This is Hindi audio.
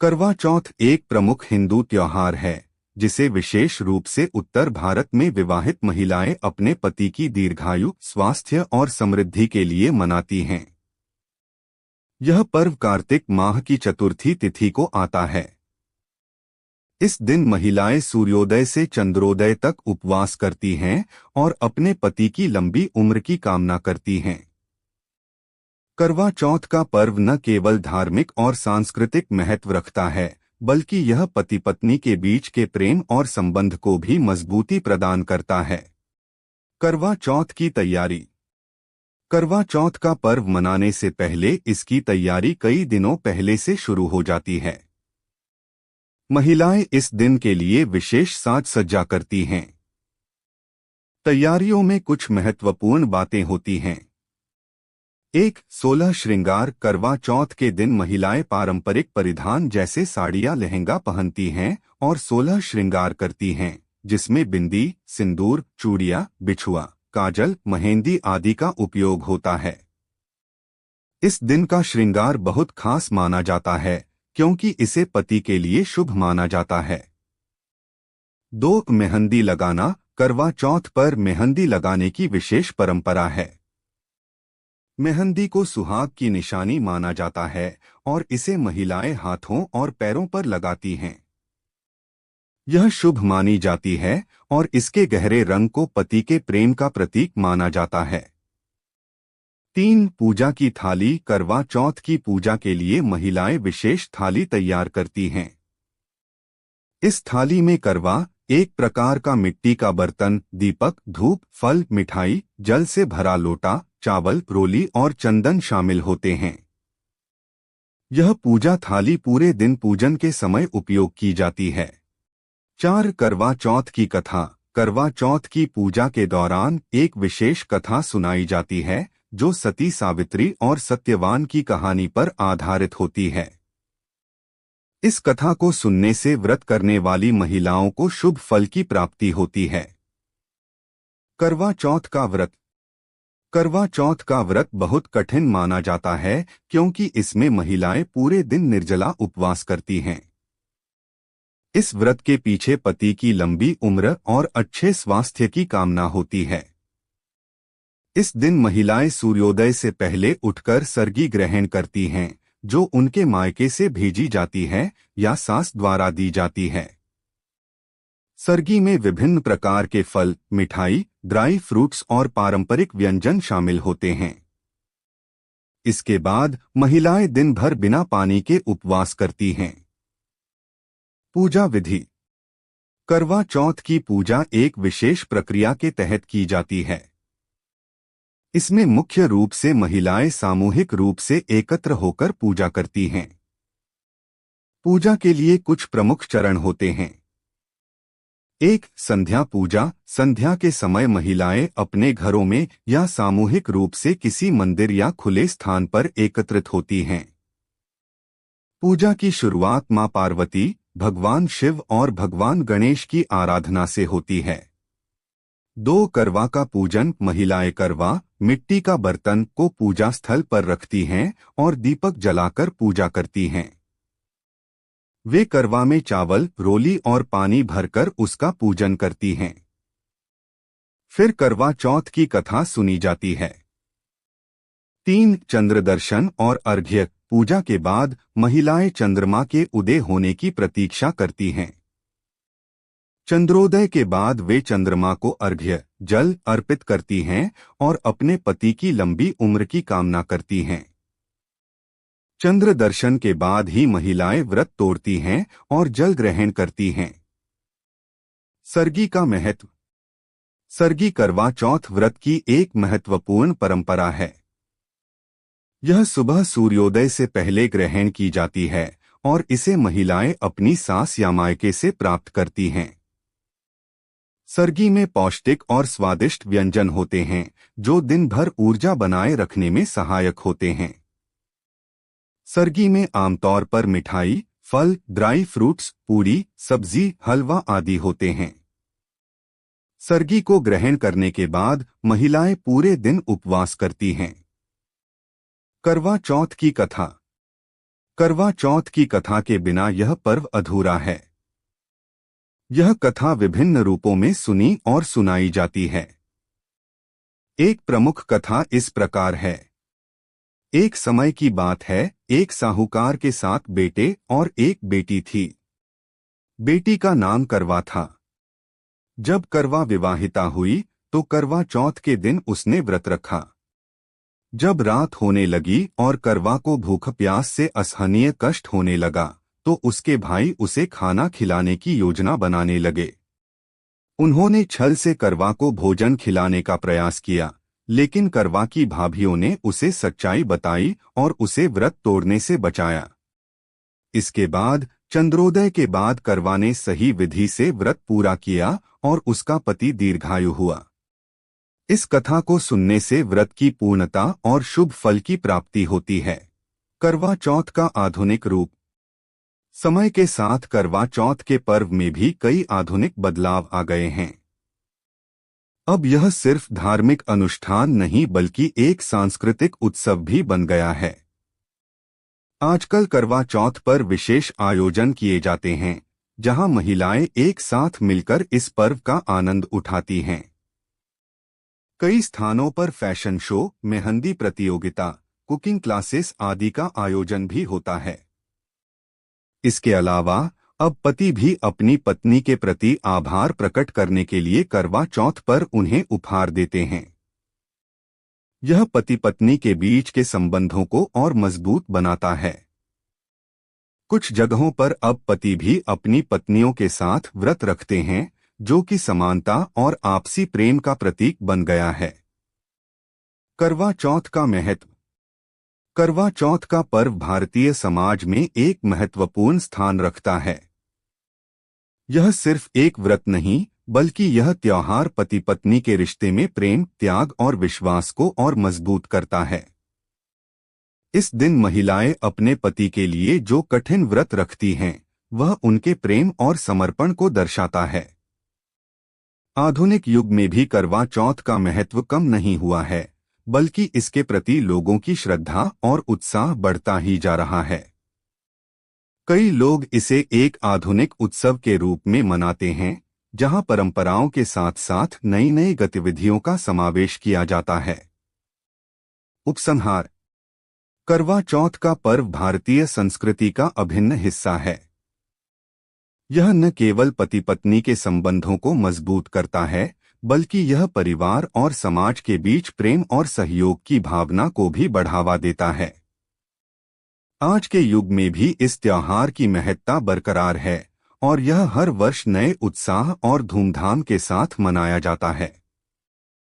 करवा चौथ एक प्रमुख हिंदू त्योहार है जिसे विशेष रूप से उत्तर भारत में विवाहित महिलाएं अपने पति की दीर्घायु, स्वास्थ्य और समृद्धि के लिए मनाती हैं। यह पर्व कार्तिक माह की चतुर्थी तिथि को आता है। इस दिन महिलाएं सूर्योदय से चंद्रोदय तक उपवास करती हैं और अपने पति की लंबी उम्र की कामना करती हैं। करवा चौथ का पर्व न केवल धार्मिक और सांस्कृतिक महत्व रखता है, बल्कि यह पति पत्नी के बीच के प्रेम और संबंध को भी मजबूती प्रदान करता है। करवा चौथ की तैयारी। करवा चौथ का पर्व मनाने से पहले इसकी तैयारी कई दिनों पहले से शुरू हो जाती है। महिलाएं इस दिन के लिए विशेष साज सज्जा करती हैं। तैयारियों में कुछ महत्वपूर्ण बातें होती हैं। 16 श्रृंगार। करवा चौथ के दिन महिलाएं पारंपरिक परिधान जैसे साड़ियां, लहंगा पहनती हैं और 16 श्रृंगार करती हैं, जिसमें बिंदी, सिंदूर, चूड़ियां, बिछुआ, काजल, मेहंदी आदि का उपयोग होता है। इस दिन का श्रृंगार बहुत खास माना जाता है क्योंकि इसे पति के लिए शुभ माना जाता है। 2 मेहंदी लगाना। करवा चौथ पर मेहंदी लगाने की विशेष परंपरा है। मेहंदी को सुहाग की निशानी माना जाता है और इसे महिलाएं हाथों और पैरों पर लगाती हैं। यह शुभ मानी जाती है और इसके गहरे रंग को पति के प्रेम का प्रतीक माना जाता है। 3 पूजा की थाली। करवा चौथ की पूजा के लिए महिलाएं विशेष थाली तैयार करती हैं। इस थाली में करवा, एक प्रकार का मिट्टी का बर्तन, दीपक, धूप, फल, मिठाई, जल से भरा लोटा, चावल, रोली और चंदन शामिल होते हैं। यह पूजा थाली पूरे दिन पूजन के समय उपयोग की जाती है। 4 करवा चौथ की कथा। करवा चौथ की पूजा के दौरान एक विशेष कथा सुनाई जाती है जो सती सावित्री और सत्यवान की कहानी पर आधारित होती है। इस कथा को सुनने से व्रत करने वाली महिलाओं को शुभ फल की प्राप्ति होती है। करवा चौथ का व्रत। करवा चौथ का व्रत बहुत कठिन माना जाता है क्योंकि इसमें महिलाएं पूरे दिन निर्जला उपवास करती हैं। इस व्रत के पीछे पति की लंबी उम्र और अच्छे स्वास्थ्य की कामना होती है। इस दिन महिलाएं सूर्योदय से पहले उठकर सर्गी ग्रहण करती हैं, जो उनके मायके से भेजी जाती है या सास द्वारा दी जाती है। सर्गी में विभिन्न प्रकार के फल, मिठाई, ड्राई फ्रूट्स और पारंपरिक व्यंजन शामिल होते हैं। इसके बाद महिलाएं दिन भर बिना पानी के उपवास करती हैं। पूजा विधि। करवा चौथ की पूजा एक विशेष प्रक्रिया के तहत की जाती है। इसमें मुख्य रूप से महिलाएं सामूहिक रूप से एकत्र होकर पूजा करती हैं। पूजा के लिए कुछ प्रमुख चरण होते हैं। 1 संध्या पूजा। संध्या के समय महिलाएं अपने घरों में या सामूहिक रूप से किसी मंदिर या खुले स्थान पर एकत्रित होती हैं। पूजा की शुरुआत मां पार्वती, भगवान शिव और भगवान गणेश की आराधना से होती है। 2 करवा का पूजन। महिलाएं करवा, मिट्टी का बर्तन, को पूजा स्थल पर रखती हैं और दीपक जलाकर पूजा करती हैं। वे करवा में चावल, रोली और पानी भरकर उसका पूजन करती हैं। फिर करवा चौथ की कथा सुनी जाती है। 3 चंद्र दर्शन और अर्घ्य। पूजा के बाद महिलाएं चंद्रमा के उदय होने की प्रतीक्षा करती हैं। चंद्रोदय के बाद वे चंद्रमा को अर्घ्य, जल अर्पित करती हैं और अपने पति की लंबी उम्र की कामना करती हैं। चंद्र दर्शन के बाद ही महिलाएं व्रत तोड़ती हैं और जल ग्रहण करती हैं। सर्गी का महत्व। सर्गी करवा चौथ व्रत की एक महत्वपूर्ण परंपरा है। यह सुबह सूर्योदय से पहले ग्रहण की जाती है और इसे महिलाएं अपनी सास या मायके से प्राप्त करती हैं। सर्गी में पौष्टिक और स्वादिष्ट व्यंजन होते हैं जो दिन भर ऊर्जा बनाए रखने में सहायक होते हैं। सर्गी में आमतौर पर मिठाई, फल, ड्राई फ्रूट्स, पूरी, सब्जी, हलवा आदि होते हैं। सर्गी को ग्रहण करने के बाद महिलाएं पूरे दिन उपवास करती हैं। करवा चौथ की कथा। करवा चौथ की कथा के बिना यह पर्व अधूरा है। यह कथा विभिन्न रूपों में सुनी और सुनाई जाती है। एक प्रमुख कथा इस प्रकार है। एक समय की बात है, एक साहूकार के 7 बेटे और एक बेटी थी। बेटी का नाम करवा था। जब करवा विवाहिता हुई तो करवा चौथ के दिन उसने व्रत रखा। जब रात होने लगी और करवा को भूख प्यास से असहनीय कष्ट होने लगा तो उसके भाई उसे खाना खिलाने की योजना बनाने लगे। उन्होंने छल से करवा को भोजन खिलाने का प्रयास किया, लेकिन करवा की भाभियों ने उसे सच्चाई बताई और उसे व्रत तोड़ने से बचाया। इसके बाद चंद्रोदय के बाद करवा ने सही विधि से व्रत पूरा किया और उसका पति दीर्घायु हुआ। इस कथा को सुनने से व्रत की पूर्णता और शुभ फल की प्राप्ति होती है। करवा चौथ का आधुनिक रूप। समय के साथ करवा चौथ के पर्व में भी कई आधुनिक बदलाव आ गए हैं। अब यह सिर्फ धार्मिक अनुष्ठान नहीं बल्कि एक सांस्कृतिक उत्सव भी बन गया है। आजकल करवा चौथ पर विशेष आयोजन किए जाते हैं, जहां महिलाएं एक साथ मिलकर इस पर्व का आनंद उठाती हैं। कई स्थानों पर फैशन शो, मेहंदी प्रतियोगिता, कुकिंग क्लासेस आदि का आयोजन भी होता है। इसके अलावा अब पति भी अपनी पत्नी के प्रति आभार प्रकट करने के लिए करवा चौथ पर उन्हें उपहार देते हैं। यह पति पत्नी के बीच के संबंधों को और मजबूत बनाता है। कुछ जगहों पर अब पति भी अपनी पत्नियों के साथ व्रत रखते हैं, जो कि समानता और आपसी प्रेम का प्रतीक बन गया है। करवा चौथ का महत्व। करवा चौथ का पर्व भारतीय समाज में एक महत्वपूर्ण स्थान रखता है। यह सिर्फ एक व्रत नहीं, बल्कि यह त्योहार पति पत्नी के रिश्ते में प्रेम, त्याग और विश्वास को और मजबूत करता है। इस दिन महिलाएं अपने पति के लिए जो कठिन व्रत रखती हैं, वह उनके प्रेम और समर्पण को दर्शाता है। आधुनिक युग में भी करवा चौथ का महत्व कम नहीं हुआ है, बल्कि इसके प्रति लोगों की श्रद्धा और उत्साह बढ़ता ही जा रहा है। कई लोग इसे एक आधुनिक उत्सव के रूप में मनाते हैं, जहां परंपराओं के साथ साथ नई नई गतिविधियों का समावेश किया जाता है। उपसंहार। करवा चौथ का पर्व भारतीय संस्कृति का अभिन्न हिस्सा है। यह न केवल पति पत्नी के संबंधों को मजबूत करता है, बल्कि यह परिवार और समाज के बीच प्रेम और सहयोग की भावना को भी बढ़ावा देता है। आज के युग में भी इस त्योहार की महत्ता बरकरार है और यह हर वर्ष नए उत्साह और धूमधाम के साथ मनाया जाता है।